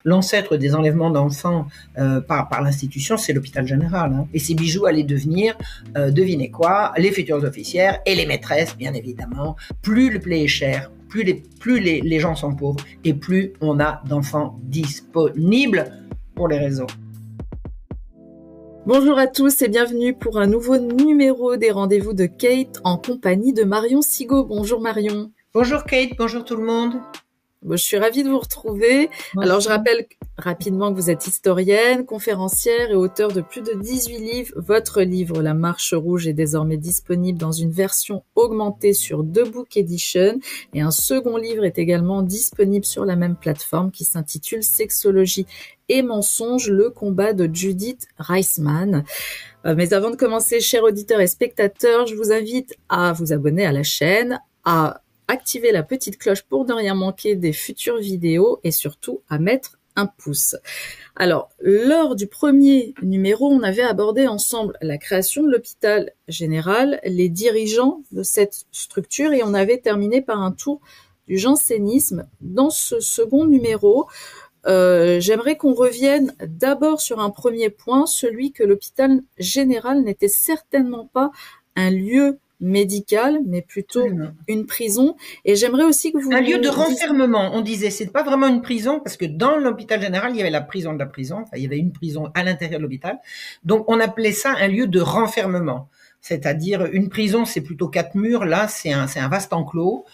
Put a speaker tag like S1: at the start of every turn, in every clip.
S1: L'ancêtre des enlèvements d'enfants par l'institution, c'est l'hôpital général. Hein. Et ces bijoux allaient devenir, devinez quoi, les futures officières et les maîtresses, bien évidemment. Plus le blé est cher, plus les gens sont pauvres et plus on a d'enfants disponibles pour les réseaux.
S2: Bonjour à tous et bienvenue pour un nouveau numéro des rendez-vous de Kate en compagnie de Marion Sigaud. Bonjour Marion.
S1: Bonjour Kate, bonjour tout le monde.
S2: Je suis ravie de vous retrouver. Moi Alors, je rappelle rapidement que vous êtes historienne, conférencière et auteure de plus de 18 livres. Votre livre, La Marche Rouge, est désormais disponible dans une version augmentée sur The Book Edition. Et un second livre est également disponible sur la même plateforme qui s'intitule Sexologie et mensonges, le combat de Judith Reisman. Mais avant de commencer, chers auditeurs et spectateurs, je vous invite à vous abonner à la chaîne, à activer la petite cloche pour ne rien manquer des futures vidéos et surtout à mettre un pouce. Alors, lors du premier numéro, on avait abordé ensemble la création de l'hôpital général, les dirigeants de cette structure et on avait terminé par un tour du jansénisme. Dans ce second numéro, j'aimerais qu'on revienne d'abord sur un premier point, celui que l'hôpital général n'était certainement pas un lieu médical, mais plutôt une prison. Et j'aimerais aussi que vous...
S1: Un lieu de renfermement, on disait. C'est pas vraiment une prison, parce que dans l'hôpital général, il y avait la prison de la prison. Enfin, il y avait une prison à l'intérieur de l'hôpital. Donc, on appelait ça un lieu de renfermement. C'est-à-dire, une prison, c'est plutôt 4 murs. Là, c'est un vaste enclos.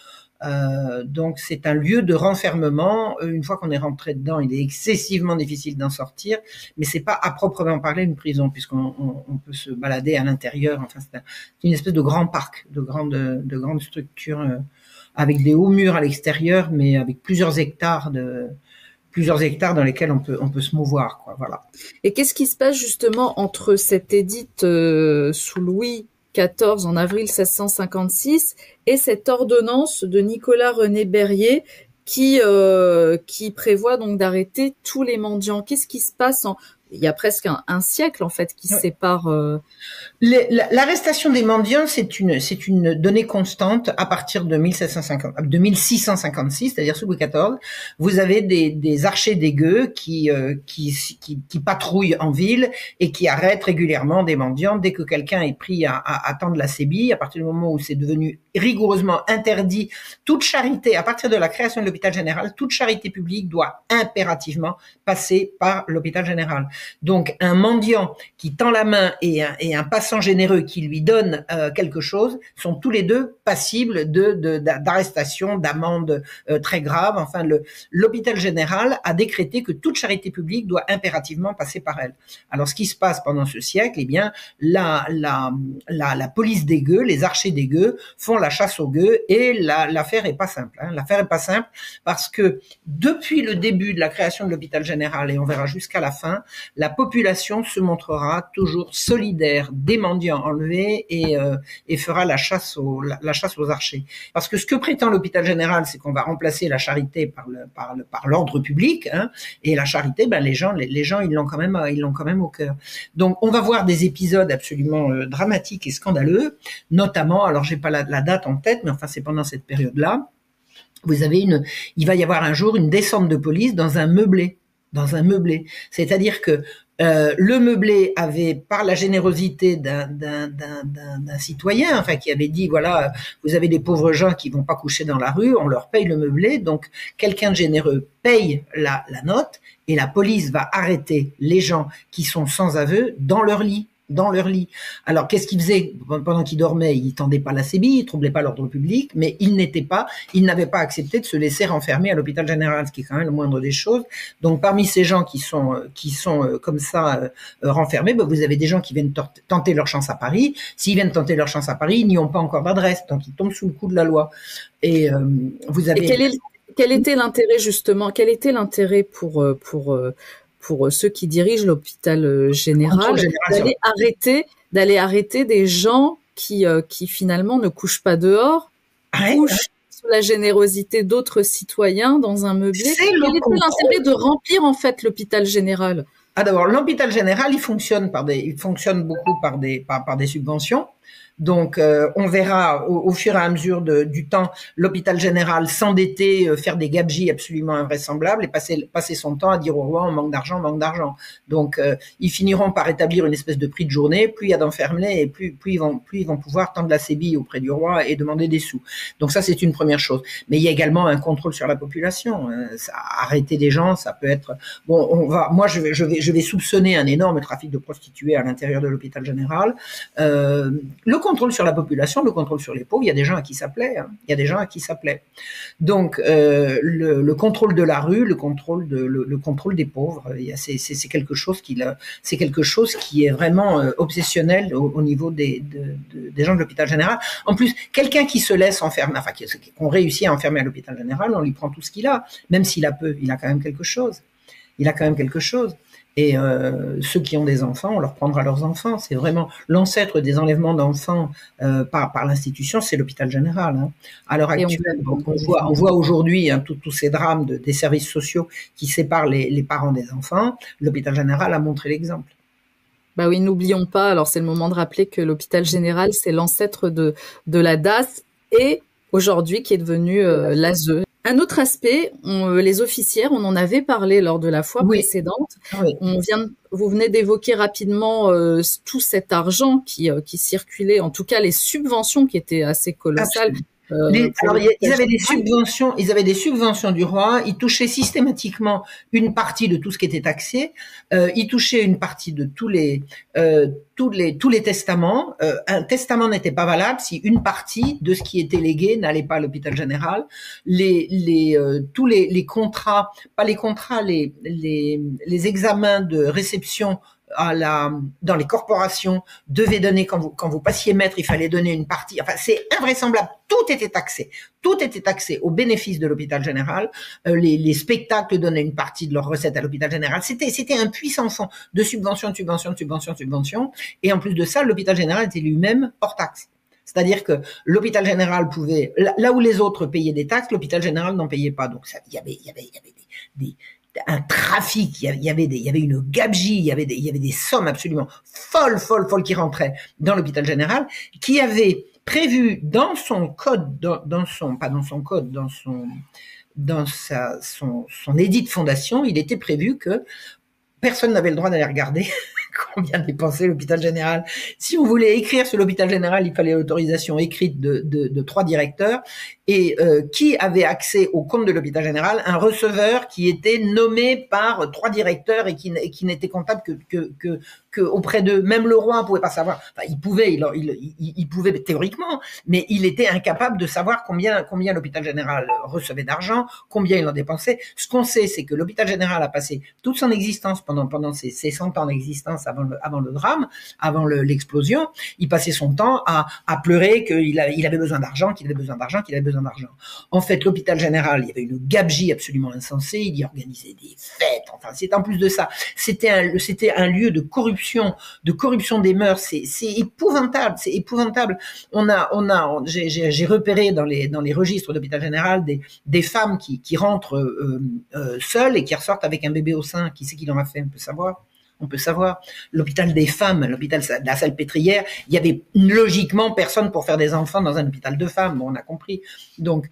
S1: Donc c'est un lieu de renfermement. Une fois qu'on est rentré dedans, il est excessivement difficile d'en sortir, mais c'est pas à proprement parler une prison puisqu'on peut se balader à l'intérieur. Enfin, c'est une espèce de grand parc, de grandes structures avec des hauts murs à l'extérieur, mais avec plusieurs hectares dans lesquels on peut se mouvoir, quoi. Voilà.
S2: Et qu'est-ce qui se passe justement entre cette édite sous Louis XIV en avril 1656 et cette ordonnance de Nicolas-René Berryer qui prévoit donc d'arrêter tous les mendiants? Qu'est-ce qui se passe il y a presque un siècle en fait qui sépare.
S1: L'arrestation des mendiants, c'est une donnée constante à partir de 1656, c'est-à-dire sous Louis XIV. Vous avez des archers des gueux qui patrouillent en ville et qui arrêtent régulièrement des mendiants dès que quelqu'un est pris à tendre la sébille. À partir du moment où c'est devenu rigoureusement interdit, toute charité, à partir de la création de l'hôpital général, toute charité publique doit impérativement passer par l'hôpital général. Donc, un mendiant qui tend la main et un passant généreux qui lui donne quelque chose sont tous les deux passibles d'arrestation, d'amende très grave. Enfin, l'hôpital général a décrété que toute charité publique doit impérativement passer par elle. Alors, ce qui se passe pendant ce siècle, eh bien, la police des gueux, les archers des gueux font la chasse aux gueux et l'affaire est pas simple. Hein. L'affaire est pas simple parce que depuis le début de la création de l'hôpital général, et on verra jusqu'à la fin, la population se montrera toujours solidaire des mendiants enlevés et fera la chasse aux archers. Parce que ce que prétend l'hôpital général, c'est qu'on va remplacer la charité par l'ordre public, hein, et la charité, ben les gens ils l'ont quand même au cœur. Donc on va voir des épisodes absolument dramatiques et scandaleux, notamment, alors j'ai pas la date en tête, mais enfin c'est pendant cette période-là, il va y avoir un jour une descente de police dans un meublé. C'est-à-dire que le meublé avait, par la générosité d'un citoyen, enfin qui avait dit voilà, vous avez des pauvres gens qui vont pas coucher dans la rue, on leur paye le meublé, donc quelqu'un de généreux paye la note et la police va arrêter les gens qui sont sans aveu dans leur lit. Alors, qu'est-ce qu'ils faisaient pendant qu'ils dormaient? Ils tendaient pas la sébille, ils troublaient pas l'ordre public, mais ils n'avaient pas accepté de se laisser renfermer à l'hôpital général, ce qui est quand même le moindre des choses. Donc, parmi ces gens qui sont comme ça renfermés, ben, vous avez des gens qui viennent tenter leur chance à Paris. S'ils viennent tenter leur chance à Paris, ils n'y ont pas encore d'adresse, donc ils tombent sous le coup de la loi. Et vous avez.
S2: Et quel était l'intérêt justement? Quel était l'intérêt pour ceux qui dirigent l'hôpital général d'aller arrêter des gens qui finalement ne couchent pas dehors, couchent sous la générosité d'autres citoyens dans un meublé? Quel était l'intérêt de remplir en fait l'hôpital général?
S1: Ah, d'abord, l'hôpital général, il fonctionne beaucoup par des subventions. Donc, on verra au fur et à mesure du temps l'hôpital général s'endetter, faire des gabegies absolument invraisemblables et passer son temps à dire au roi on manque d'argent, on manque d'argent. Donc, ils finiront par établir une espèce de prix de journée. Plus il y a d'enfermés et plus ils vont pouvoir tendre la sébille auprès du roi et demander des sous. Donc ça, c'est une première chose. Mais il y a également un contrôle sur la population. Arrêter des gens, ça peut être bon. Moi, je vais soupçonner un énorme trafic de prostituées à l'intérieur de l'hôpital général. Le contrôle sur la population, le contrôle sur les pauvres, il y a des gens à qui ça plaît. Il y a des gens à qui ça plaît. Donc le contrôle de la rue, le contrôle des pauvres, c'est quelque chose qui est vraiment obsessionnel au niveau des gens de l'hôpital général. En plus, quelqu'un qui se laisse enfermer, enfin qu'on réussit à enfermer à l'hôpital général, on lui prend tout ce qu'il a, même s'il a peu, il a quand même quelque chose. Et ceux qui ont des enfants, on leur prendra leurs enfants. C'est vraiment l'ancêtre des enlèvements d'enfants par l'institution, c'est l'hôpital général. Hein. À l'heure actuelle, on voit aujourd'hui tous ces drames des services sociaux qui séparent les parents des enfants. L'hôpital général a montré l'exemple.
S2: Bah oui, n'oublions pas, alors c'est le moment de rappeler que l'hôpital général, c'est l'ancêtre de la DAS et aujourd'hui qui est devenu l'ASE. Un autre aspect, les officières, on en avait parlé lors de la fois précédente.
S1: Oui.
S2: Vous venez d'évoquer rapidement tout cet argent qui circulait, en tout cas les subventions qui étaient assez colossales.
S1: Ils avaient des subventions du roi. Ils touchaient systématiquement une partie de tout ce qui était taxé. Ils touchaient une partie de tous les testaments. Un testament n'était pas valable si une partie de ce qui était légué n'allait pas à l'hôpital général. Tous les contrats, pas les contrats, les examens de réception dans les corporations devaient donner quand vous passiez maître, il fallait donner une partie. Enfin, c'est invraisemblable. Tout était taxé au bénéfice de l'hôpital général. Les spectacles donnaient une partie de leurs recettes à l'hôpital général. C'était un puissant fond de subvention. Et en plus de ça, l'hôpital général était lui-même hors taxe. C'est-à-dire que l'hôpital général pouvait, là où les autres payaient des taxes, l'hôpital général n'en payait pas. Donc il y avait un trafic, il y avait une gabegie, il y avait des sommes absolument folles qui rentraient dans l'hôpital général, qui avait prévu dans son édit de fondation, il était prévu que personne n'avait le droit d'aller regarder combien dépensait l'hôpital général. Si on voulait écrire sur l'hôpital général, il fallait l'autorisation écrite de 3 directeurs. Et qui avait accès au compte de l'hôpital général? Un receveur qui était nommé par 3 directeurs et qui n'était comptable que auprès d'eux. Même le roi ne pouvait pas savoir. Enfin, il pouvait théoriquement, mais il était incapable de savoir combien l'hôpital général recevait d'argent, combien il en dépensait. Ce qu'on sait, c'est que l'hôpital général a passé toute son existence pendant ses 100 ans d'existence avant le drame, avant l'explosion. Il passait son temps à pleurer qu'il avait besoin d'argent, qu'il avait besoin d'argent. En fait, l'hôpital général, il y avait une gabegie absolument insensée. Il y organisait des fêtes. Enfin, c'est en plus de ça, c'était un lieu de corruption des mœurs. C'est épouvantable. J'ai repéré dans les registres d'hôpital général des femmes qui rentrent seules et qui ressortent avec un bébé au sein. Qui c'est qui l'en a fait? On peut savoir. L'hôpital des femmes, l'hôpital de la Salpêtrière, il y avait logiquement personne pour faire des enfants dans un hôpital de femmes. Bon, on a compris. Donc,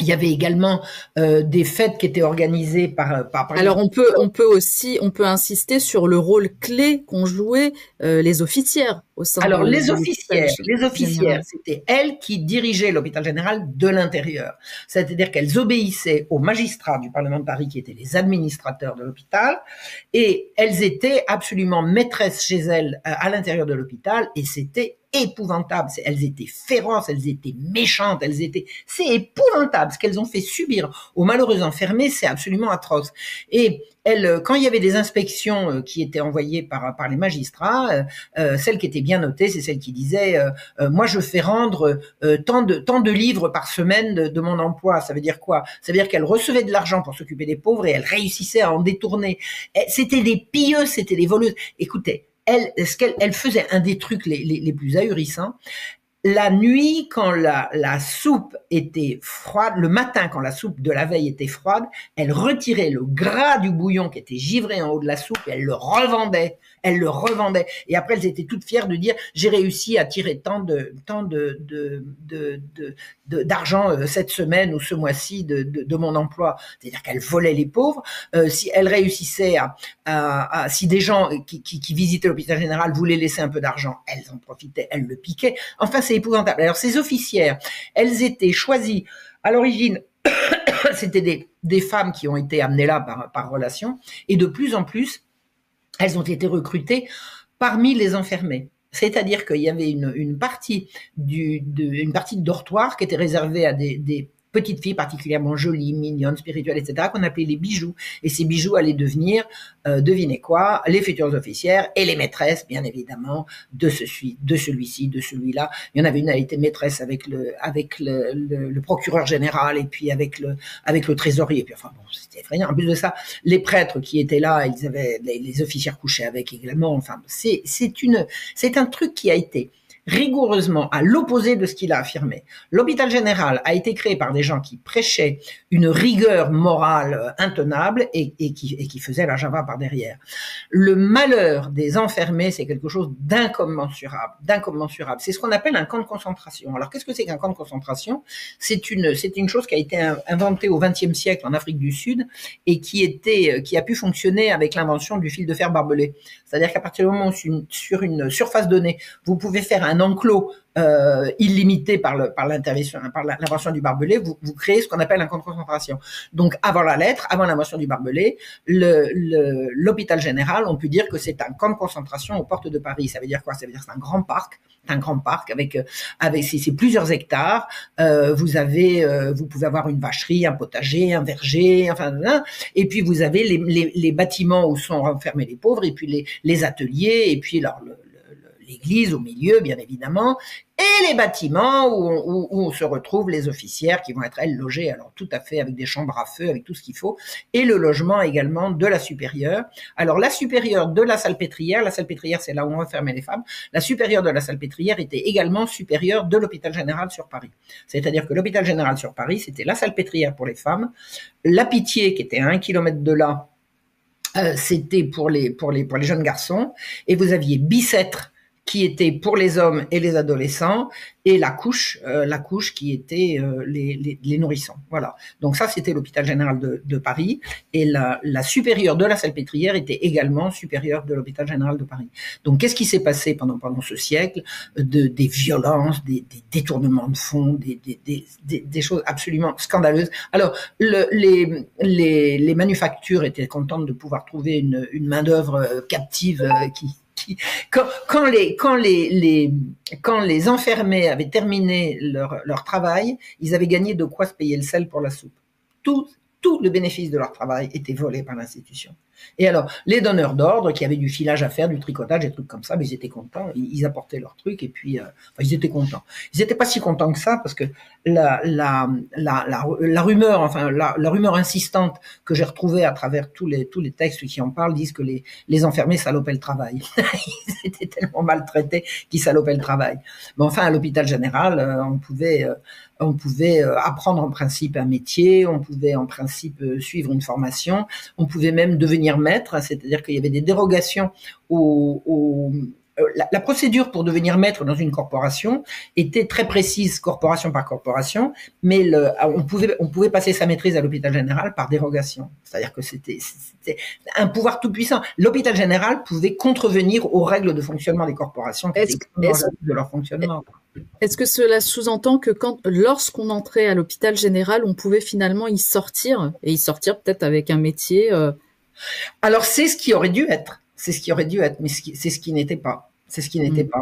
S1: il y avait également des fêtes qui étaient organisées par
S2: Alors on peut insister sur le rôle clé qu'ont joué les officières au sein.
S1: Alors les officières, c'était elles qui dirigeaient l'hôpital général de l'intérieur. C'est-à-dire qu'elles obéissaient aux magistrats du Parlement de Paris qui étaient les administrateurs de l'hôpital et elles étaient absolument maîtresses chez elles à l'intérieur de l'hôpital et c'était épouvantable. Elles étaient féroces, elles étaient méchantes, c'est épouvantable. Ce qu'elles ont fait subir aux malheureux enfermés, c'est absolument atroce. Et quand il y avait des inspections qui étaient envoyées par les magistrats, celle qui était bien notée, c'est celle qui disait moi je fais rendre tant de livres par semaine de mon emploi. Ça veut dire quoi? Ça veut dire qu'elle recevait de l'argent pour s'occuper des pauvres et elle réussissait à en détourner. C'était des pilleuses, c'était des voleuses. Écoutez, elle faisait un des trucs les plus ahurissants. La nuit, quand la soupe était froide, le matin, quand la soupe de la veille était froide, elle retirait le gras du bouillon qui était givré en haut de la soupe et elle le revendait. Elle le revendait. Et après, elles étaient toutes fières de dire, j'ai réussi à tirer tant d'argent cette semaine ou ce mois-ci de mon emploi. C'est-à-dire qu'elles volaient les pauvres. Si elles réussissaient si des gens qui visitaient l'hôpital général voulaient laisser un peu d'argent, elles en profitaient, elles le piquaient. Enfin, c'est épouvantable. Alors, ces officières, elles étaient choisies à l'origine. C'était des femmes qui ont été amenées là par relation, et de plus en plus, elles ont été recrutées parmi les enfermés. C'est-à-dire qu'il y avait une partie de dortoir qui était réservée à des petites filles particulièrement jolies, mignonnes, spirituelles, etc., qu'on appelait les bijoux. Et ces bijoux allaient devenir, devinez quoi, les futures officières et les maîtresses, bien évidemment, de celui-ci, de celui-là. Il y en avait une, elle était maîtresse avec le procureur général et puis avec le trésorier. Et puis, enfin, bon, c'était effrayant. En plus de ça, les prêtres qui étaient là, ils avaient, les officières couchaient avec également. Enfin, c'est un truc qui a été rigoureusement à l'opposé de ce qu'il a affirmé. L'hôpital général a été créé par des gens qui prêchaient une rigueur morale intenable et qui faisaient la java par derrière. Le malheur des enfermés, c'est quelque chose d'incommensurable. C'est ce qu'on appelle un camp de concentration. Alors, qu'est-ce que c'est qu'un camp de concentration? C'est une chose qui a été inventée au XXe siècle en Afrique du Sud et qui a pu fonctionner avec l'invention du fil de fer barbelé. C'est-à-dire qu'à partir du moment où sur une surface donnée, vous pouvez faire un enclos illimité par l'invention du barbelé, vous créez ce qu'on appelle un camp de concentration. Donc, avant l'invention du barbelé, l'hôpital général, on peut dire que c'est un camp de concentration aux portes de Paris. Ça veut dire quoi? Ça veut dire que c'est un grand parc avec c'est plusieurs hectares. Vous pouvez avoir une vacherie, un potager, un verger, enfin, et puis vous avez les bâtiments où sont enfermés les pauvres, et puis les ateliers, et puis l'église au milieu, bien évidemment, et les bâtiments où se retrouvent les officières qui vont être, elles, logées, alors tout à fait avec des chambres à feu, avec tout ce qu'il faut, et le logement également de la supérieure. Alors, la supérieure de la salpêtrière, c'est là où on enfermait les femmes, la supérieure de la salpêtrière était également supérieure de l'hôpital général sur Paris. C'est-à-dire que l'hôpital général sur Paris, c'était la salpêtrière pour les femmes, la Pitié, qui était à 1 kilomètre de là, c'était pour les jeunes garçons, et vous aviez Bicêtre, qui était pour les hommes et les adolescents, et la couche qui était les nourrissons. Voilà. Donc ça, c'était l'hôpital général de Paris, et la supérieure de la Salpêtrière était également supérieure de l'hôpital général de Paris. Donc qu'est-ce qui s'est passé pendant ce siècle? Des violences, des détournements de fonds, des choses absolument scandaleuses. Alors les manufactures étaient contentes de pouvoir trouver une main d'œuvre captive quand les enfermés avaient terminé leur travail, ils avaient gagné de quoi se payer le sel pour la soupe. Tout le bénéfice de leur travail était volé par l'institution. Et alors, les donneurs d'ordre qui avaient du filage à faire, du tricotage, des trucs comme ça, mais ils étaient contents, ils apportaient leurs trucs, et puis ils étaient contents. Ils n'étaient pas si contents que ça, parce que la rumeur, enfin la rumeur insistante que j'ai retrouvée à travers tous les textes qui en parlent, disent que les enfermés salopaient le travail. Ils étaient tellement maltraités qu'ils salopaient le travail. Mais enfin, à l'hôpital général, on pouvait apprendre en principe un métier, on pouvait en principe suivre une formation, on pouvait même devenir maître, c'est-à-dire qu'il y avait des dérogations la procédure pour devenir maître dans une corporation était très précise, corporation par corporation, mais on pouvait passer sa maîtrise à l'hôpital général par dérogation. C'est-à-dire que c'était un pouvoir tout puissant. L'hôpital général pouvait contrevenir aux règles de fonctionnement des corporations qui étaient de leur fonctionnement.
S2: Est-ce que cela sous-entend que lorsqu'on entrait à l'hôpital général, on pouvait finalement y sortir, et y sortir peut-être avec un métier
S1: Alors, c'est ce qui aurait dû être. Mais c'est ce qui n'était pas.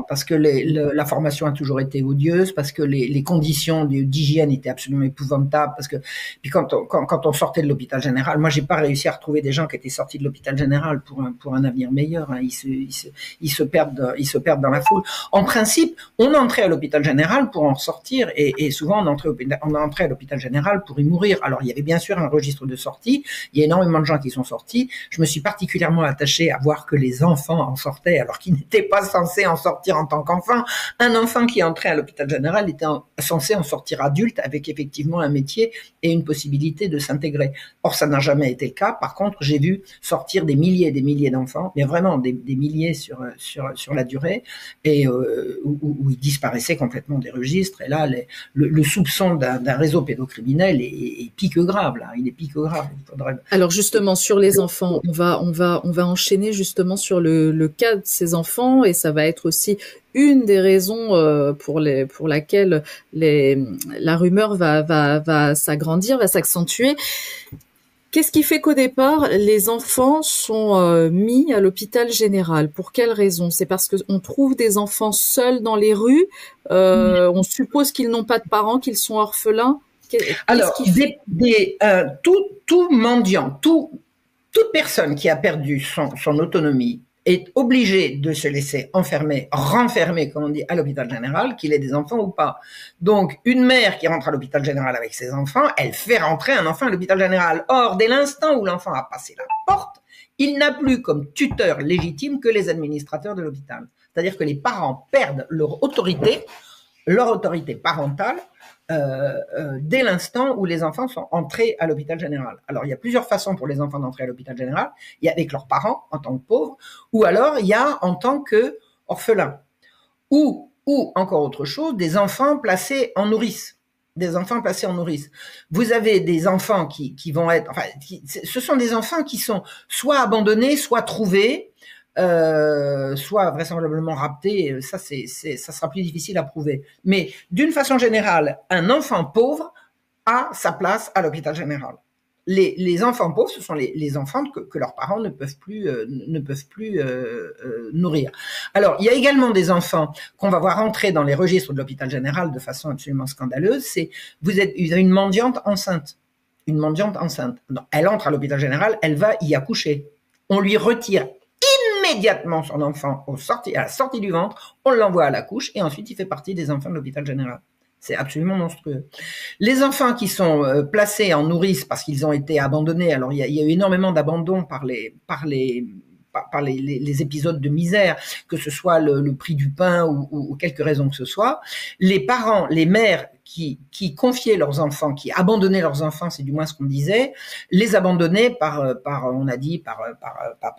S1: Parce que la formation a toujours été odieuse, parce que les conditions d'hygiène étaient absolument épouvantables, parce que puis quand on sortait de l'hôpital général, moi j'ai pas réussi à retrouver des gens qui étaient sortis de l'hôpital général pour un avenir meilleur, hein. Ils se perdent dans la foule. En principe, on entrait à l'hôpital général pour en sortir, et souvent on entrait à l'hôpital général pour y mourir. Alors il y avait bien sûr un registre de sortie, il y a énormément de gens qui sont sortis. Je me suis particulièrement attachée à voir que les enfants en sortaient alors qu'ils n'étaient pas censé en sortir en tant qu'enfant. Un enfant qui est entré à l'hôpital général était censé en sortir adulte avec effectivement un métier et une possibilité de s'intégrer. Or, ça n'a jamais été le cas. Par contre, j'ai vu sortir des milliers et des milliers d'enfants, mais vraiment des milliers sur la durée, et où ils disparaissaient complètement des registres. Et là, le soupçon d'un réseau pédocriminel est pique grave, là. Il est pique grave.
S2: Alors justement, sur les enfants, on va enchaîner justement sur le cas de ces enfants, et ça va être aussi une des raisons pour laquelle la rumeur va s'agrandir, va s'accentuer. Qu'est-ce qui fait qu'au départ, les enfants sont mis à l'hôpital général? Pour quelle raison? C'est parce qu'on trouve des enfants seuls dans les rues, on suppose qu'ils n'ont pas de parents, qu'ils sont orphelins.
S1: Alors, tout mendiant, toute personne qui a perdu son autonomie est obligé de se laisser renfermer, comme on dit, à l'hôpital général, qu'il ait des enfants ou pas. Donc, une mère qui rentre à l'hôpital général avec ses enfants, elle fait rentrer un enfant à l'hôpital général. Or, dès l'instant où l'enfant a passé la porte, il n'a plus comme tuteur légitime que les administrateurs de l'hôpital. C'est-à-dire que les parents perdent leur autorité parentale, dès l'instant où les enfants sont entrés à l'hôpital général. Alors, il y a plusieurs façons pour les enfants d'entrer à l'hôpital général. Il y a avec leurs parents, en tant que pauvres, ou alors il y a en tant qu'orphelins. Ou encore autre chose, des enfants placés en nourrice. Vous avez des enfants qui vont être... Enfin, ce sont des enfants qui sont soit abandonnés, soit trouvés, soit vraisemblablement rapté, ça sera plus difficile à prouver. Mais d'une façon générale, un enfant pauvre a sa place à l'hôpital général. Les enfants pauvres, ce sont les enfants que leurs parents ne peuvent plus nourrir. Alors, il y a également des enfants qu'on va voir entrer dans les registres de l'hôpital général de façon absolument scandaleuse. Vous avez une mendiante enceinte. Elle entre à l'hôpital général, elle va y accoucher. On lui retire immédiatement son enfant à la sortie du ventre, on l'envoie à la couche et ensuite il fait partie des enfants de l'hôpital général. C'est absolument monstrueux. Les enfants qui sont placés en nourrice parce qu'ils ont été abandonnés, alors il y a eu énormément d'abandon par les épisodes de misère, que ce soit le prix du pain ou quelques raisons que ce soit. Les parents, les mères qui confiaient leurs enfants, qui abandonnaient leurs enfants, c'est du moins ce qu'on disait, les abandonnaient par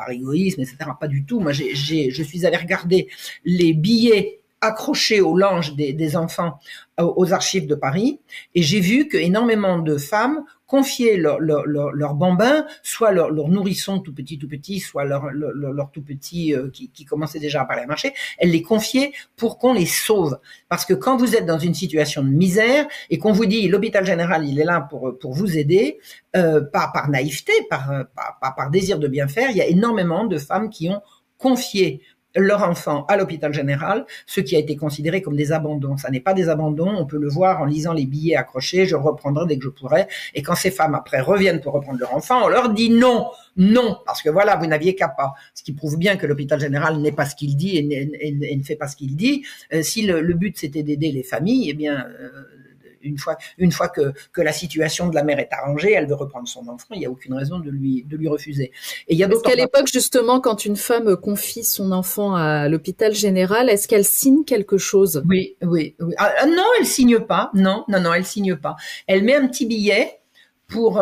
S1: égoïsme, etc. Pas du tout. Moi, je suis allée regarder les billets accrochés aux langes des enfants aux archives de Paris, et j'ai vu que énormément de femmes confiaient leur bambin, soit leur nourrisson tout petit, soit leur tout petit qui commençait déjà à parler à marcher, elles les confiaient pour qu'on les sauve. Parce que quand vous êtes dans une situation de misère et qu'on vous dit l'hôpital général il est là pour vous aider, pas par naïveté, par désir de bien faire, il y a énormément de femmes qui ont confié leur enfant à l'hôpital général, ce qui a été considéré comme des abandons. Ça n'est pas des abandons, on peut le voir en lisant les billets accrochés, je reprendrai dès que je pourrai, et quand ces femmes après reviennent pour reprendre leur enfant, on leur dit non, parce que voilà, vous n'aviez qu'à pas. Ce qui prouve bien que l'hôpital général n'est pas ce qu'il dit et ne fait pas ce qu'il dit. Si le but c'était d'aider les familles, eh bien... Une fois que la situation de la mère est arrangée, elle veut reprendre son enfant, il n'y a aucune raison de lui refuser. Et il y a
S2: Parce qu'à l'époque, justement, quand une femme confie son enfant à l'hôpital général, est-ce qu'elle signe quelque chose?
S1: Oui. Non, elle signe pas. Non, elle signe pas. Elle met un petit billet pour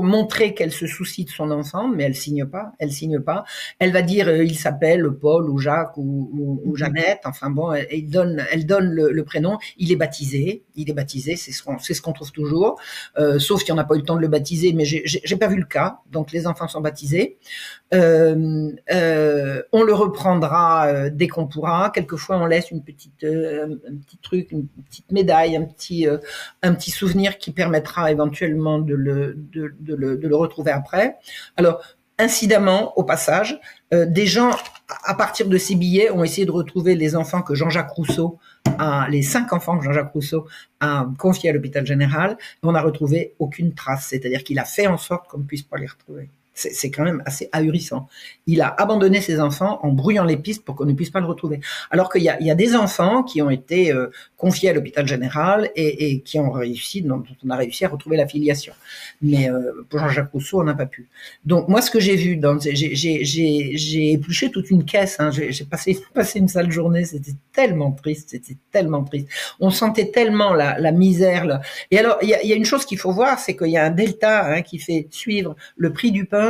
S1: montrer qu'elle se soucie de son enfant, mais elle signe pas. Elle va dire il s'appelle Paul ou Jacques ou Jeannette. Enfin bon, elle donne le prénom. Il est baptisé, c'est ce qu'on trouve toujours. Sauf qu'il n'y en a pas eu le temps de le baptiser, mais j'ai pas vu le cas. Donc les enfants sont baptisés. On le reprendra dès qu'on pourra. Quelquefois on laisse un petit truc, une petite médaille, un petit souvenir qui permettra éventuellement de le retrouver après. Alors, incidemment, au passage, des gens, à partir de ces billets, ont essayé de retrouver les enfants que Jean-Jacques Rousseau les 5 enfants que Jean-Jacques Rousseau a confiés à l'hôpital général. On n'a retrouvé aucune trace. C'est-à-dire qu'il a fait en sorte qu'on ne puisse pas les retrouver. C'est quand même assez ahurissant. Il a abandonné ses enfants en brouillant les pistes pour qu'on ne puisse pas le retrouver. Alors qu'il y a des enfants qui ont été confiés à l'hôpital général et qui ont réussi, dont on a réussi à retrouver la filiation. Mais pour Jean-Jacques Rousseau, on n'a pas pu. Donc moi, ce que j'ai vu, j'ai épluché toute une caisse. Hein, j'ai passé une sale journée. C'était tellement triste. On sentait tellement la misère. Et alors, il y a une chose qu'il faut voir, c'est qu'il y a un delta hein, qui fait suivre le prix du pain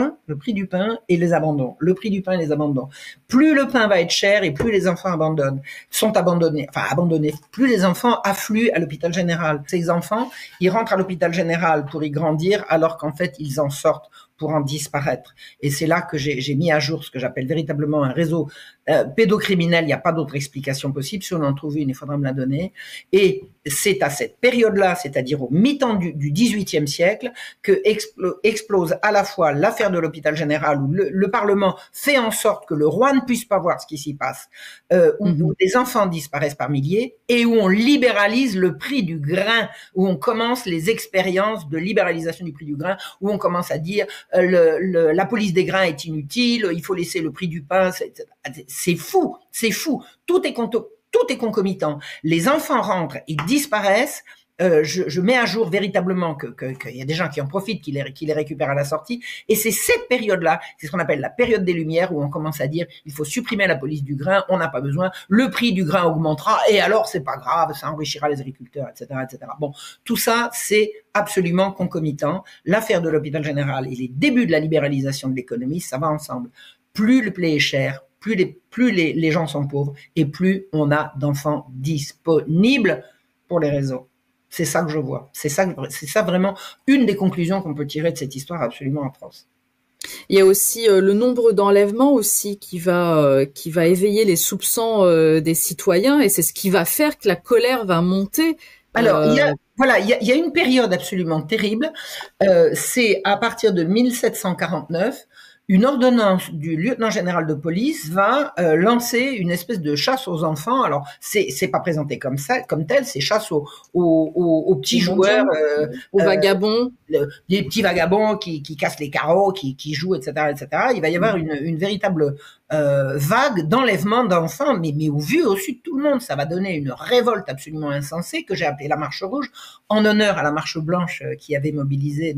S1: et les abandons. Le prix du pain et les abandons. Plus le pain va être cher et plus les enfants sont abandonnés. Plus les enfants affluent à l'hôpital général. Ces enfants, ils rentrent à l'hôpital général pour y grandir, alors qu'en fait, ils en sortent pour en disparaître. Et c'est là que j'ai mis à jour ce que j'appelle véritablement un réseau pédocriminel. Il n'y a pas d'autre explication possible. Si on en trouve une, il faudra me la donner. Et c'est à cette période-là, c'est-à-dire au mi-temps du XVIIIe siècle, que explose à la fois l'affaire de l'hôpital général, où le Parlement fait en sorte que le roi ne puisse pas voir ce qui s'y passe, où des enfants disparaissent par milliers, et où on libéralise le prix du grain, où on commence les expériences de libéralisation du prix du grain, où on commence à dire la police des grains est inutile, il faut laisser le prix du pain. C'est fou. Tout est concomitant. Les enfants rentrent, ils disparaissent. Je mets à jour véritablement qu'il y a des gens qui en profitent, qui les récupèrent à la sortie. Et c'est cette période-là, c'est ce qu'on appelle la période des Lumières, où on commence à dire il faut supprimer la police du grain, on n'a pas besoin, le prix du grain augmentera, et alors c'est pas grave, ça enrichira les agriculteurs, etc., etc. Bon, tout ça, c'est absolument concomitant. L'affaire de l'hôpital général et les débuts de la libéralisation de l'économie, ça va ensemble. Plus le blé est cher, plus les gens sont pauvres, et plus on a d'enfants disponibles pour les réseaux. C'est ça que je vois. C'est ça vraiment une des conclusions qu'on peut tirer de cette histoire absolument atroce.
S2: Il y a aussi le nombre d'enlèvements aussi qui va éveiller les soupçons des citoyens, et c'est ce qui va faire que la colère va monter.
S1: Alors, il y a une période absolument terrible. C'est à partir de 1749. Une ordonnance du lieutenant général de police va lancer une espèce de chasse aux enfants. Alors, c'est pas présenté comme tel, c'est chasse aux petits joueurs,
S2: aux vagabonds,
S1: les petits vagabonds qui cassent les carreaux, qui jouent, etc., etc. Il va y avoir une véritable vague d'enlèvement d'enfants, mais au vu au-dessus de tout le monde. Ça va donner une révolte absolument insensée que j'ai appelée la Marche Rouge, en honneur à la Marche Blanche qui avait mobilisé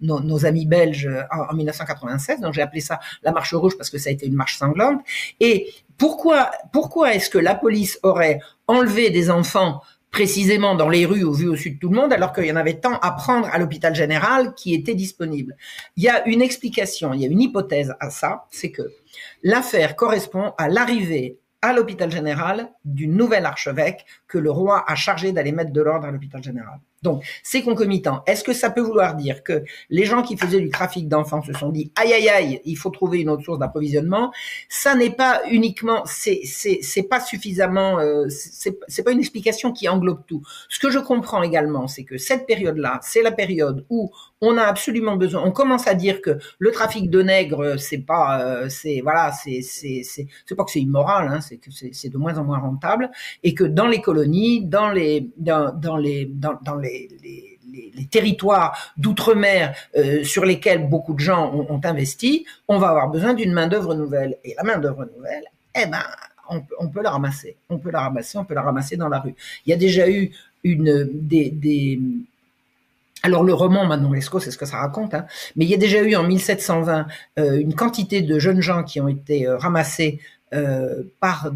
S1: nos amis belges en 1996. Donc j'ai appelé ça la Marche Rouge parce que ça a été une marche sanglante. Et pourquoi est-ce que la police aurait enlevé des enfants précisément dans les rues au vu au-dessus de tout le monde, alors qu'il y en avait tant à prendre à l'hôpital général qui était disponible? Il y a une explication, il y a une hypothèse à ça, c'est que l'affaire correspond à l'arrivée à l'hôpital général du nouvel archevêque que le roi a chargé d'aller mettre de l'ordre à l'hôpital général. Donc, c'est concomitant. Est-ce que ça peut vouloir dire que les gens qui faisaient du trafic d'enfants se sont dit aïe aïe aïe, il faut trouver une autre source d'approvisionnement? Ça n'est pas uniquement, c'est pas suffisamment, c'est pas une explication qui englobe tout. Ce que je comprends également, c'est que cette période-là, c'est la période où on a absolument besoin. On commence à dire que le trafic de nègres, c'est pas pas que c'est immoral, hein, c'est que c'est de moins en moins rentable, et que dans les colonies, dans les territoires d'outre-mer sur lesquels beaucoup de gens ont investi, on va avoir besoin d'une main-d'œuvre nouvelle. Et la main-d'œuvre nouvelle, on peut la ramasser. On peut la ramasser dans la rue. Il y a déjà eu alors le roman Manon Lescaut, c'est ce que ça raconte, hein, mais il y a déjà eu en 1720 une quantité de jeunes gens qui ont été ramassés par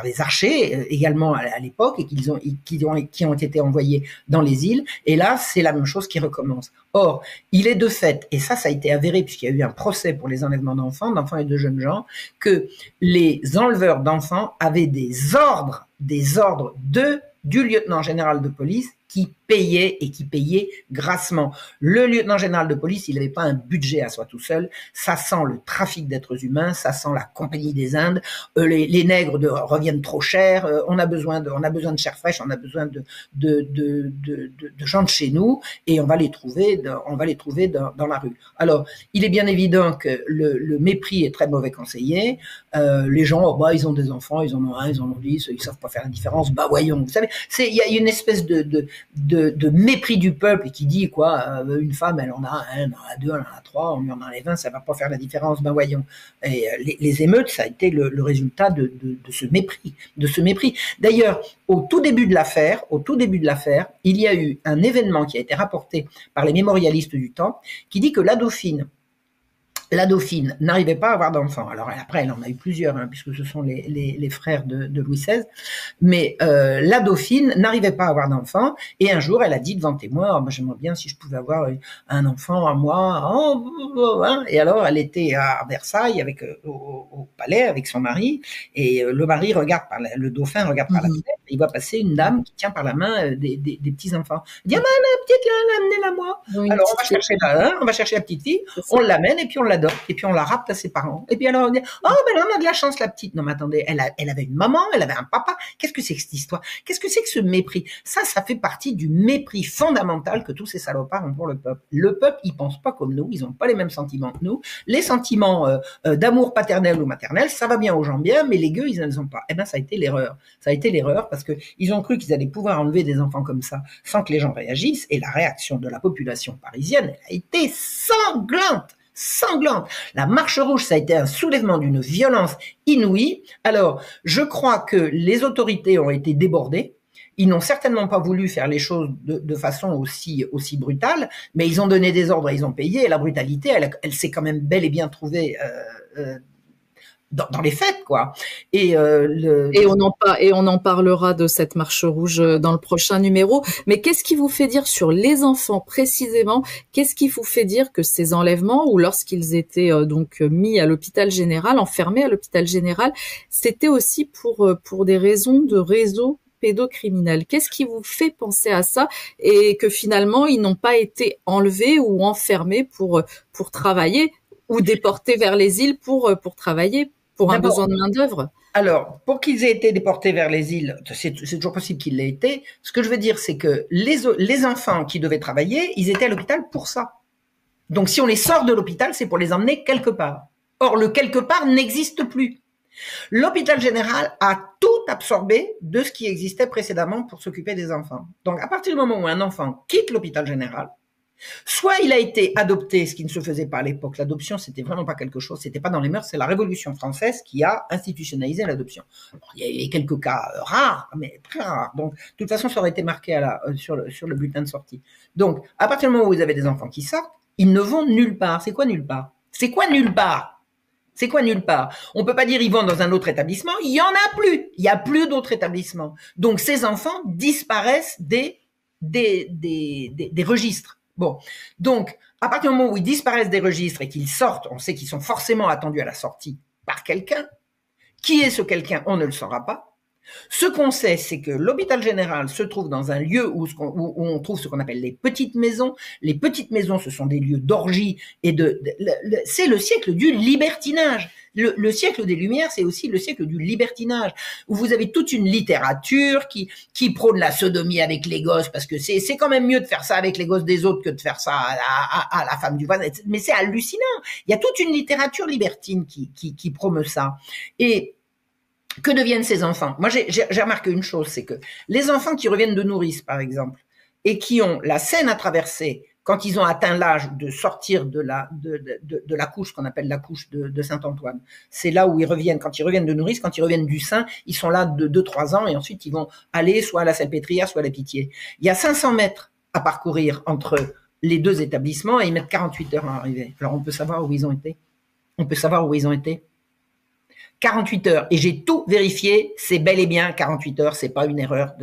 S1: les archers également à l'époque, et qui ont été envoyés dans les îles. Et là, c'est la même chose qui recommence. Or, il est de fait, et ça a été avéré puisqu'il y a eu un procès pour les enlèvements d'enfants et de jeunes gens, que les enleveurs d'enfants avaient des ordres du lieutenant général de police qui payait grassement. Le lieutenant général de police, il n'avait pas un budget à soi tout seul. Ça sent le trafic d'êtres humains, ça sent la compagnie des Indes. Les nègres reviennent trop cher. On a besoin de chair fraîche, on a besoin de gens de chez nous, et on va les trouver dans la rue. Alors, il est bien évident que le mépris est très mauvais conseiller. Les gens, ils ont des enfants, ils en ont un, ils en ont 10, ils savent pas faire la différence. Voyons, vous savez, il y a une espèce de de mépris du peuple et qui dit quoi, une femme, elle en a un, elle en a deux, elle en a trois, on lui en enlève 20, ça va pas faire la différence. Ben voyons. Et les émeutes, ça a été le résultat de ce mépris, D'ailleurs, au tout début de l'affaire, il y a eu un événement qui a été rapporté par les mémorialistes du temps, qui dit que la Dauphine n'arrivait pas à avoir d'enfants. Alors après, elle en a eu plusieurs, puisque ce sont les frères de Louis XVI. Mais la Dauphine n'arrivait pas à avoir d'enfants. Et un jour, elle a dit devant témoin, oh, j'aimerais bien si je pouvais avoir un enfant à moi. Et alors, elle était à Versailles au palais avec son mari. Et le mari le dauphin regarde par la fenêtre. Et il voit passer une dame qui tient par la main des petits enfants. Il dit, ah ben, la petite là, amenez-la moi.
S2: Oui,
S1: alors on va chercher la petite fille, on l'amène et puis on l'adopte. Et puis on la rapte à ses parents. Et puis alors on dit, oh ben là on a de la chance la petite. Non mais attendez, elle avait une maman, elle avait un papa. Qu'est-ce que c'est que cette histoire? Qu'est-ce que c'est que ce mépris? Ça fait partie du mépris fondamental que tous ces salopards ont pour le peuple. Le peuple, ils pensent pas comme nous, ils ont pas les mêmes sentiments que nous. Les sentiments d'amour paternel ou maternel, ça va bien aux gens bien, mais les gueux, ils ne les ont pas. Eh ben ça a été l'erreur. Ça a été l'erreur parce que ils ont cru qu'ils allaient pouvoir enlever des enfants comme ça sans que les gens réagissent. Et la réaction de la population parisienne, elle a été sanglante. La marche rouge, ça a été un soulèvement d'une violence inouïe. Alors, je crois que les autorités ont été débordées. Ils n'ont certainement pas voulu faire les choses de façon aussi brutale, mais ils ont donné des ordres et ils ont payé. Et la brutalité, elle s'est quand même bel et bien trouvée dans les fêtes, quoi.
S2: Et on en parlera de cette marche rouge dans le prochain numéro. Mais qu'est-ce qui vous fait dire sur les enfants précisément? Qu'est-ce qui vous fait dire que ces enlèvements, ou lorsqu'ils étaient donc mis à l'hôpital général, enfermés à l'hôpital général, c'était aussi pour des raisons de réseau pédocriminel? Qu'est-ce qui vous fait penser à ça, et que finalement ils n'ont pas été enlevés ou enfermés pour travailler, ou déportés vers les îles pour travailler, pour un besoin de main-d'œuvre?
S1: Alors, pour qu'ils aient été déportés vers les îles, c'est toujours possible qu'ils l'aient été. Ce que je veux dire, c'est que les enfants qui devaient travailler, ils étaient à l'hôpital pour ça. Donc, si on les sort de l'hôpital, c'est pour les emmener quelque part. Or, le quelque part n'existe plus. L'hôpital général a tout absorbé de ce qui existait précédemment pour s'occuper des enfants. Donc, à partir du moment où un enfant quitte l'hôpital général, soit il a été adopté, ce qui ne se faisait pas à l'époque. L'adoption, c'était vraiment pas quelque chose, c'était pas dans les mœurs. C'est la Révolution française qui a institutionnalisé l'adoption. Il y a eu quelques cas rares, mais très rares. Donc, de toute façon, ça aurait été marqué sur le bulletin de sortie. Donc, à partir du moment où vous avez des enfants qui sortent, ils ne vont nulle part. C'est quoi nulle part? On peut pas dire ils vont dans un autre établissement. Il y en a plus. Il y a plus d'autres établissements. Donc, ces enfants disparaissent des registres. Bon, donc, à partir du moment où ils disparaissent des registres et qu'ils sortent, on sait qu'ils sont forcément attendus à la sortie par quelqu'un. Qui est ce quelqu'un? On ne le saura pas. Ce qu'on sait, c'est que l'hôpital général se trouve dans un lieu où on trouve ce qu'on appelle les petites maisons. Les petites maisons, ce sont des lieux d'orgie et c'est le siècle du libertinage. Le siècle des Lumières, c'est aussi le siècle du libertinage, où vous avez toute une littérature qui prône la sodomie avec les gosses, parce que c'est quand même mieux de faire ça avec les gosses des autres que de faire ça à la femme du voisin. Mais c'est hallucinant. Il y a toute une littérature libertine qui promeut ça. Et que deviennent ces enfants? Moi, j'ai remarqué une chose, c'est que les enfants qui reviennent de nourrice, par exemple, et qui ont la Seine à traverser quand ils ont atteint l'âge de sortir de la couche, qu'on appelle la couche de Saint-Antoine. C'est là où ils reviennent, quand ils reviennent de nourrice, quand ils reviennent du sein, ils sont là de 2-3 ans, et ensuite ils vont aller soit à la Salpêtrière, soit à la Pitié. Il y a 500 mètres à parcourir entre les deux établissements, et ils mettent 48 heures à arriver. Alors on peut savoir où ils ont été. 48 heures. Et j'ai tout vérifié. C'est bel et bien 48 heures. C'est pas une erreur.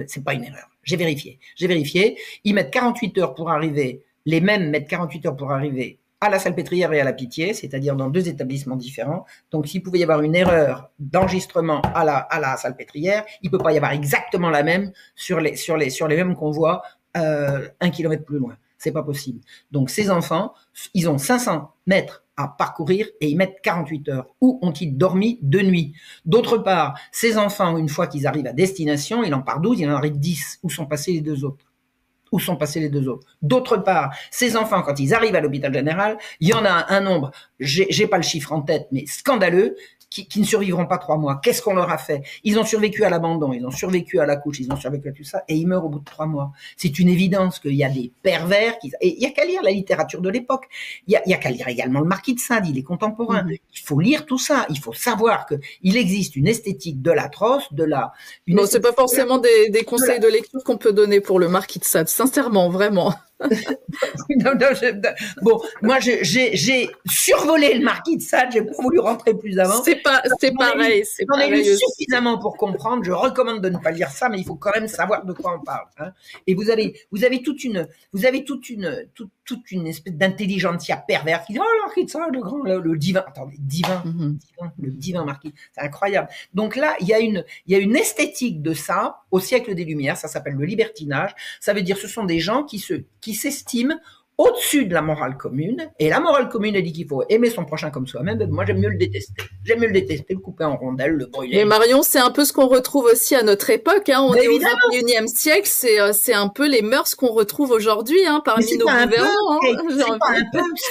S1: J'ai vérifié. Ils mettent 48 heures pour arriver. Les mêmes mettent 48 heures pour arriver à la Salpêtrière et à la Pitié, c'est-à-dire dans deux établissements différents. Donc, s'il pouvait y avoir une erreur d'enregistrement à la Salpêtrière, il peut pas y avoir exactement la même sur les mêmes qu'on voit 1 kilomètre plus loin. C'est pas possible. Donc, ces enfants, ils ont 500 mètres à parcourir et ils mettent 48 heures. Où ont-ils dormi de nuit? D'autre part, ces enfants, une fois qu'ils arrivent à destination, il en part 12, il en arrive 10. Où sont passés les deux autres? où sont passés les 2 autres. D'autre part, ces enfants, quand ils arrivent à l'hôpital général, il y en a un nombre, j'ai pas le chiffre en tête, mais scandaleux, qui ne survivront pas 3 mois. Qu'est-ce qu'on leur a fait? Ils ont survécu à l'abandon, ils ont survécu à la couche, ils ont survécu à tout ça, et ils meurent au bout de 3 mois. C'est une évidence qu'il y a des pervers et il y a qu'à lire la littérature de l'époque. Il y a qu'à lire également le Marquis de Sade, il est contemporain. Il faut lire tout ça. Il faut savoir que il existe une esthétique de l'atroce,
S2: Non, c'est pas forcément des conseils de lecture qu'on peut donner pour le Marquis de Sade. Sincèrement, vraiment.
S1: Bon, moi j'ai survolé le Marquis de Sade, j'ai pas voulu rentrer plus avant.
S2: C'est pareil.
S1: J'en ai lu suffisamment pour comprendre. Je recommande de ne pas lire ça, mais il faut quand même savoir de quoi on parle. Hein. Et vous avez toute une espèce d'intelligentsia perverse qui dit oh Marquis de Sade, le divin. Attendez, le divin Marquis, c'est incroyable. Donc là, il y a une esthétique de ça au siècle des Lumières. Ça s'appelle le libertinage. Ça veut dire ce sont des gens qui s'estiment au-dessus de la morale commune, et la morale commune, elle dit qu'il faut aimer son prochain comme soi-même. Moi, j'aime mieux le détester. J'aime mieux le détester, le couper en rondelles, le brûler.
S2: Mais Marion, c'est un peu ce qu'on retrouve aussi à notre époque, hein. On est au XXIe siècle, c'est un peu les mœurs qu'on retrouve aujourd'hui, hein, parmi nos gouvernants.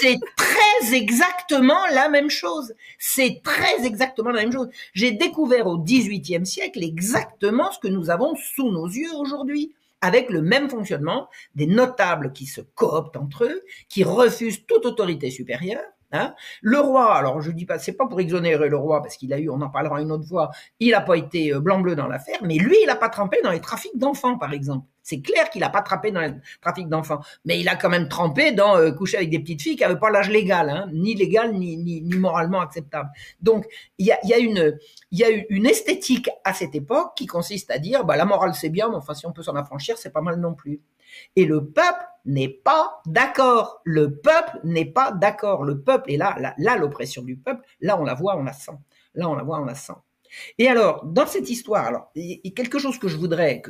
S1: C'est très exactement la même chose. C'est très exactement la même chose. J'ai découvert au XVIIIe siècle exactement ce que nous avons sous nos yeux aujourd'hui, avec le même fonctionnement, des notables qui se cooptent entre eux, qui refusent toute autorité supérieure. Hein. Le roi, alors je dis pas, c'est pas pour exonérer le roi, parce qu'il a eu, on en parlera une autre fois, il a pas été blanc-bleu dans l'affaire, mais lui, il a pas trempé dans les trafics d'enfants, par exemple. C'est clair qu'il a pas trempé dans les trafics d'enfants, mais il a quand même trempé dans coucher avec des petites filles qui avaient pas l'âge légal, hein, ni légal ni moralement acceptable. Donc il y a une esthétique à cette époque qui consiste à dire bah la morale c'est bien, mais enfin si on peut s'en affranchir c'est pas mal non plus. Et le peuple n'est pas d'accord. Le peuple n'est pas d'accord. Le peuple est là, l'oppression du peuple. Là on la voit, on la sent. Là on la voit, on la sent. Et alors, dans cette histoire, alors, il y a quelque chose que je voudrais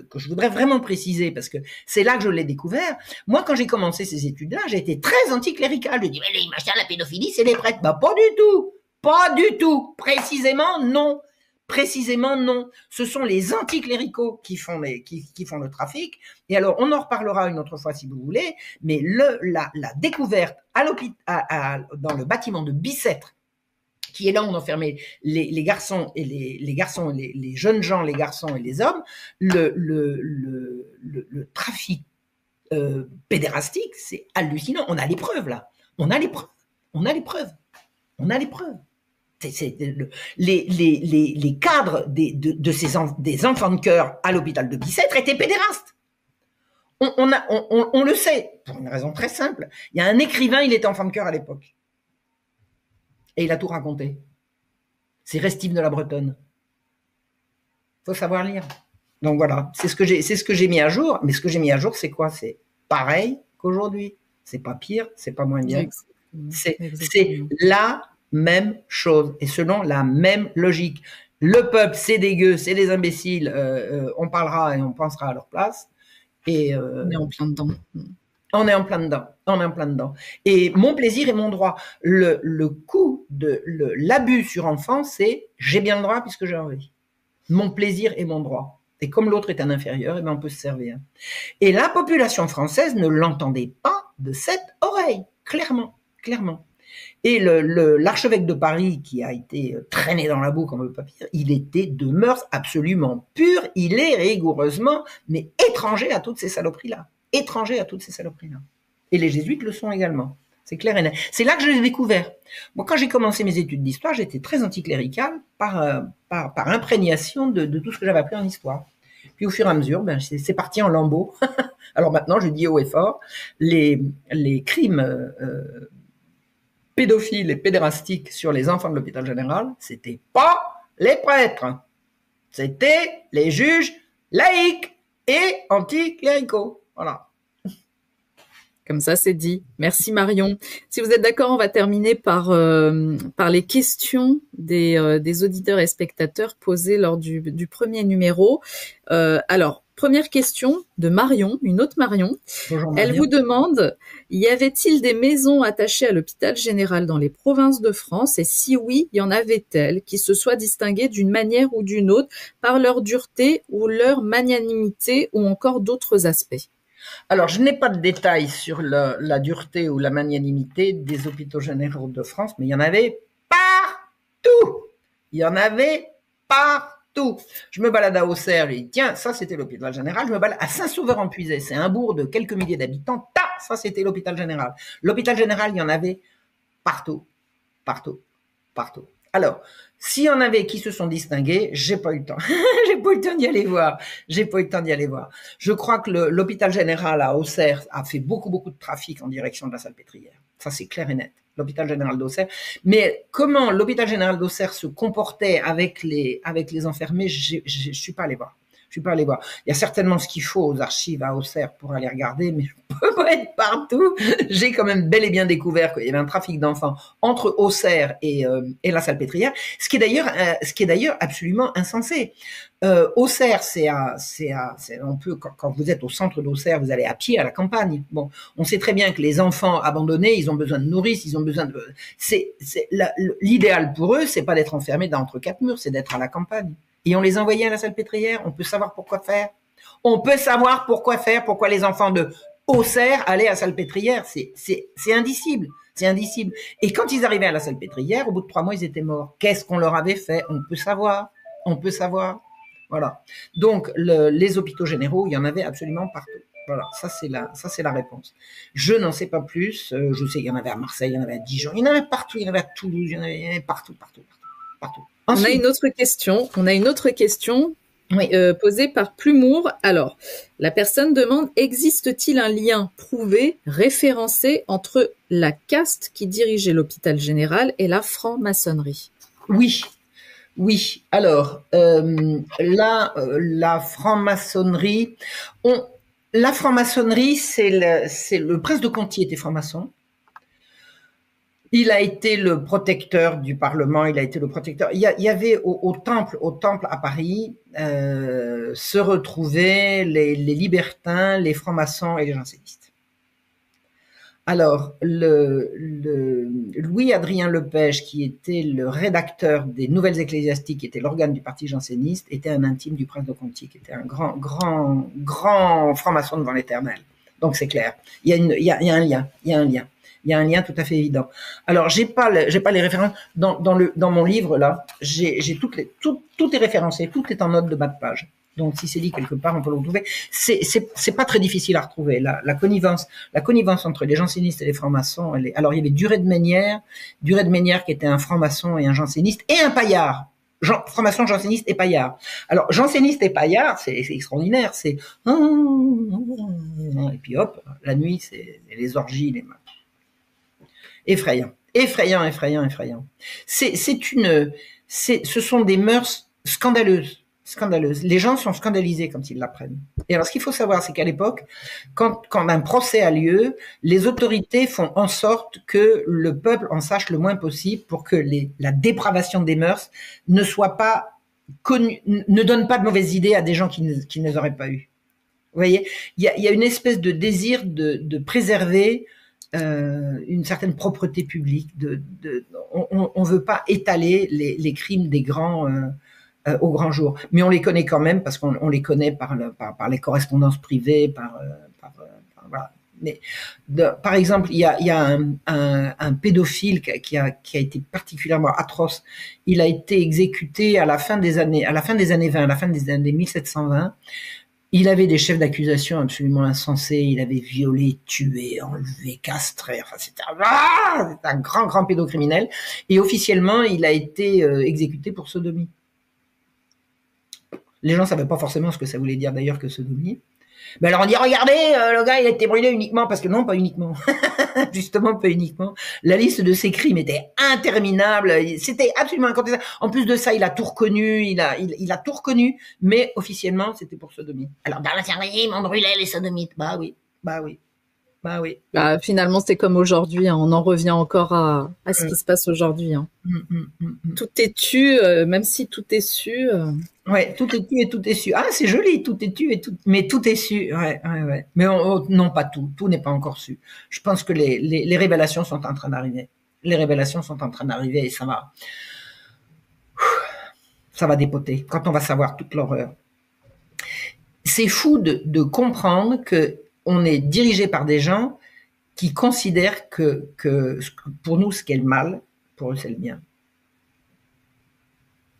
S1: vraiment préciser, parce que c'est là que je l'ai découvert. Moi, quand j'ai commencé ces études-là, j'ai été très anticlérical. Je dis, mais les machins, la pédophilie, c'est les prêtres. Bah, pas du tout. Pas du tout. Précisément, non. Précisément, non. Ce sont les anticléricaux qui font le trafic. Et alors, on en reparlera une autre fois si vous voulez, mais la découverte dans le bâtiment de Bicêtre, qui est là où on enfermait les garçons et les jeunes gens, les garçons et les hommes, le trafic pédérastique, c'est hallucinant. On a les preuves là. On a les preuves. Les cadres des enfants de cœur à l'hôpital de Bicêtre étaient pédérastes. On le sait, pour une raison très simple. Il y a un écrivain, il était enfant de cœur à l'époque. Et il a tout raconté. C'est Restif de la Bretonne. Faut savoir lire. Donc voilà, c'est ce que j'ai mis à jour. Mais ce que j'ai mis à jour, c'est quoi? C'est pareil qu'aujourd'hui. C'est pas pire, c'est pas moins bien. C'est la même chose et selon la même logique. Le peuple, c'est dégueu, c'est des imbéciles. On parlera et on pensera à leur place. Et
S2: on est en plein dedans.
S1: On est en plein dedans. Et mon plaisir et mon droit. Le coup de l'abus sur enfant, c'est j'ai bien le droit puisque j'ai envie. Mon plaisir et mon droit. Et comme l'autre est un inférieur, eh ben on peut se servir. Et la population française ne l'entendait pas de cette oreille, clairement. Et l'archevêque de Paris, qui a été traîné dans la boue, comme on veut pas dire, il était de mœurs absolument pures. Il est rigoureusement, mais étranger à toutes ces saloperies-là. Et les jésuites le sont également. C'est clair et net. C'est là que je l'ai découvert. Moi, quand j'ai commencé mes études d'histoire, j'étais très anticlérical par imprégnation de tout ce que j'avais appris en histoire. Puis au fur et à mesure, c'est parti en lambeaux. Alors maintenant, je dis haut et fort, les crimes pédophiles et pédérastiques sur les enfants de l'hôpital général, c'était pas les prêtres. C'était les juges laïcs et anticléricaux. Voilà.
S2: Comme ça, c'est dit. Merci Marion. Si vous êtes d'accord, on va terminer par les questions des auditeurs et spectateurs posées lors du premier numéro. Alors, première question de Marion, une autre Marion.
S1: Bonjour, Marion.
S2: Elle vous demande, y avait-il des maisons attachées à l'hôpital général dans les provinces de France? Et si oui, y en avait-elles qui se soient distinguées d'une manière ou d'une autre par leur dureté ou leur magnanimité ou encore d'autres aspects?
S1: Alors, je n'ai pas de détails sur la dureté ou la magnanimité des hôpitaux généraux de France, mais il y en avait partout. Il y en avait partout. Je me balade à Auxerre, et tiens, ça c'était l'hôpital général. Je me balade à Saint-Sauveur-en-Puisaye, c'est un bourg de quelques milliers d'habitants. Ça c'était l'hôpital général. L'hôpital général, il y en avait partout, partout, partout. Alors, s'il y en avait qui se sont distingués, j'ai pas eu le temps. J'ai pas eu le temps d'y aller voir. J'ai pas eu le temps d'y aller voir. Je crois que l'hôpital général à Auxerre a fait beaucoup de trafic en direction de la Salpêtrière. Ça, c'est clair et net. L'hôpital général d'Auxerre. Mais comment l'hôpital général d'Auxerre se comportait avec les enfermés, je suis pas allé voir. Je suis pas allé voir. Il y a certainement ce qu'il faut aux archives à Auxerre pour aller regarder, mais je peux pas être partout. J'ai quand même bel et bien découvert qu'il y avait un trafic d'enfants entre Auxerre et la Salpêtrière, ce qui est d'ailleurs absolument insensé. Auxerre, on peut, quand vous êtes au centre d'Auxerre, vous allez à pied à la campagne. Bon, on sait très bien que les enfants abandonnés, ils ont besoin de nourrice, ils ont besoin de, l'idéal pour eux, c'est pas d'être enfermés entre quatre murs, c'est d'être à la campagne. Et on les envoyait à la Salpêtrière. On peut savoir pourquoi faire. On peut savoir pourquoi faire, pourquoi les enfants de Auxerre allaient à Salpêtrière. C'est indicible. C'est indicible. Et quand ils arrivaient à la Salpêtrière, au bout de 3 mois, ils étaient morts. Qu'est-ce qu'on leur avait fait? On peut savoir. On peut savoir. Voilà. Donc, les hôpitaux généraux, il y en avait absolument partout. Voilà, ça c'est la réponse. Je n'en sais pas plus. Je sais qu'il y en avait à Marseille, il y en avait à Dijon, il y en avait partout, il y en avait à Toulouse, il y en avait partout.
S2: Ensuite, on a une autre question oui. Posée par Plumour. Alors, la personne demande, existe-t-il un lien prouvé, référencé entre la caste qui dirigeait l'hôpital général et la franc-maçonnerie?
S1: Oui. Alors, la franc-maçonnerie, la franc-maçonnerie, c'est le prince de Conti était franc-maçon. Il a été le protecteur du Parlement, il a été le protecteur. Il y avait au temple à Paris, se retrouvaient les libertins, les francs-maçons et les jansénistes. Alors, Louis-Adrien Lepège, qui était le rédacteur des Nouvelles Ecclésiastiques, qui était l'organe du parti janséniste, était un intime du prince de Conti, qui était un grand franc-maçon devant l'Éternel. Donc c'est clair. Il y a un lien. Il y a un lien tout à fait évident. Alors, j'ai pas les références dans mon livre là. J'ai tout est référencé, tout est en note de bas de page. Donc, si c'est dit quelque part, on peut le retrouver. C'est pas très difficile à retrouver. La connivence entre les jansénistes et les francs-maçons. Alors, il y avait Duret de Ménière qui était un franc-maçon et un janséniste et un paillard. Franc-maçon, janséniste et paillard. Alors, janséniste et paillard, c'est extraordinaire. C'est et puis hop, la nuit, c'est les orgies, les mains. Effrayant. Ce sont des mœurs scandaleuses. Les gens sont scandalisés quand ils l'apprennent. Et alors, ce qu'il faut savoir, c'est qu'à l'époque, quand un procès a lieu, les autorités font en sorte que le peuple en sache le moins possible pour que la dépravation des mœurs ne soit pas connue, ne donne pas de mauvaises idées à des gens qui ne les auraient pas eues. Vous voyez, il y a une espèce de désir de préserver une certaine propreté publique. On veut pas étaler les crimes des grands au grand jour, mais on les connaît quand même parce qu'on les connaît par les correspondances privées, voilà. Mais par exemple, il y a un pédophile qui a été particulièrement atroce. Il a été exécuté à la fin des années 20, à la fin des années 1720. Il avait des chefs d'accusation absolument insensés. Il avait violé, tué, enlevé, castré. Enfin, c'était un grand pédocriminel. Et officiellement, il a été exécuté pour sodomie. Les gens savaient pas forcément ce que ça voulait dire d'ailleurs que sodomie. Mais alors on dit, regardez, le gars il a été brûlé uniquement, parce que non, pas uniquement. Justement, pas uniquement. La liste de ses crimes était interminable. C'était absolument incontestable. En plus de ça, il a tout reconnu. Il a tout reconnu, mais officiellement, c'était pour sodomie. Alors dans l'Ancien Régime, on brûlait les sodomites. Bah oui.
S2: Finalement, c'est comme aujourd'hui. Hein. On en revient encore à ce qui se passe aujourd'hui. Hein. Tout est tu, même si tout est su.
S1: Ouais, tout est tu et tout est su. Ah, c'est joli, tout est tu et tout, mais tout est su. Ouais. Mais non, pas tout. Tout n'est pas encore su. Je pense que les révélations sont en train d'arriver. Et ça va dépoter quand on va savoir toute l'horreur. C'est fou de comprendre que on est dirigé par des gens qui considèrent que pour nous, ce qui est le mal, pour eux, c'est le bien.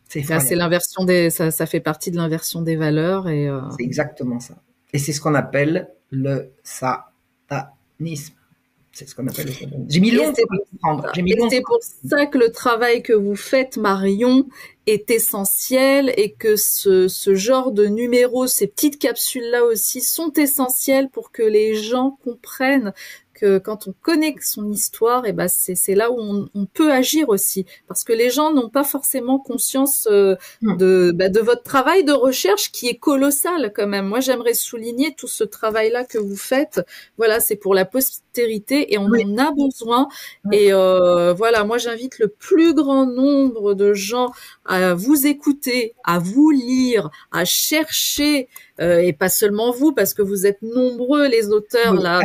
S2: C'est l'inversion ça fait partie de l'inversion des valeurs et
S1: c'est exactement ça. Et c'est ce qu'on appelle le satanisme. C'est ce qu'on appelle le satanisme. J'ai mis longtemps à comprendre.
S2: C'est pour ça que le travail que vous faites, Marion, est essentiel et que ce genre de numéros, ces petites capsules-là aussi sont essentielles pour que les gens comprennent que quand on connaît son histoire, et ben c'est là où on peut agir aussi, parce que les gens n'ont pas forcément conscience de votre travail de recherche qui est colossal quand même. Moi, j'aimerais souligner tout ce travail-là que vous faites. Voilà, c'est pour la postérité et on en a besoin. Et voilà, moi j'invite le plus grand nombre de gens à vous écouter, à vous lire, à chercher. Et pas seulement vous, parce que vous êtes nombreux les auteurs là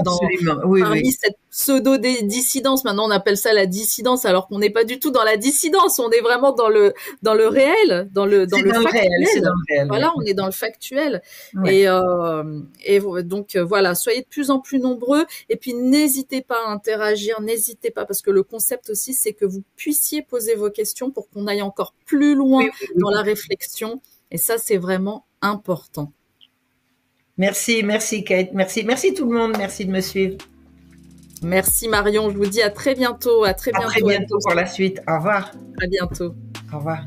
S2: parmi cette pseudo-dissidence. Maintenant, on appelle ça la dissidence, alors qu'on n'est pas du tout dans la dissidence. On est vraiment dans le réel, dans le factuel. Voilà, on est dans le factuel. Ouais. Et donc voilà, soyez de plus en plus nombreux. Et puis n'hésitez pas à interagir, n'hésitez pas, parce que le concept aussi, c'est que vous puissiez poser vos questions pour qu'on aille encore plus loin dans la réflexion. Et ça, c'est vraiment important.
S1: Merci Kate, merci tout le monde, merci de me suivre.
S2: Merci Marion, je vous dis à très bientôt,
S1: À très bientôt pour la suite, au revoir.
S2: À bientôt.
S1: Au revoir.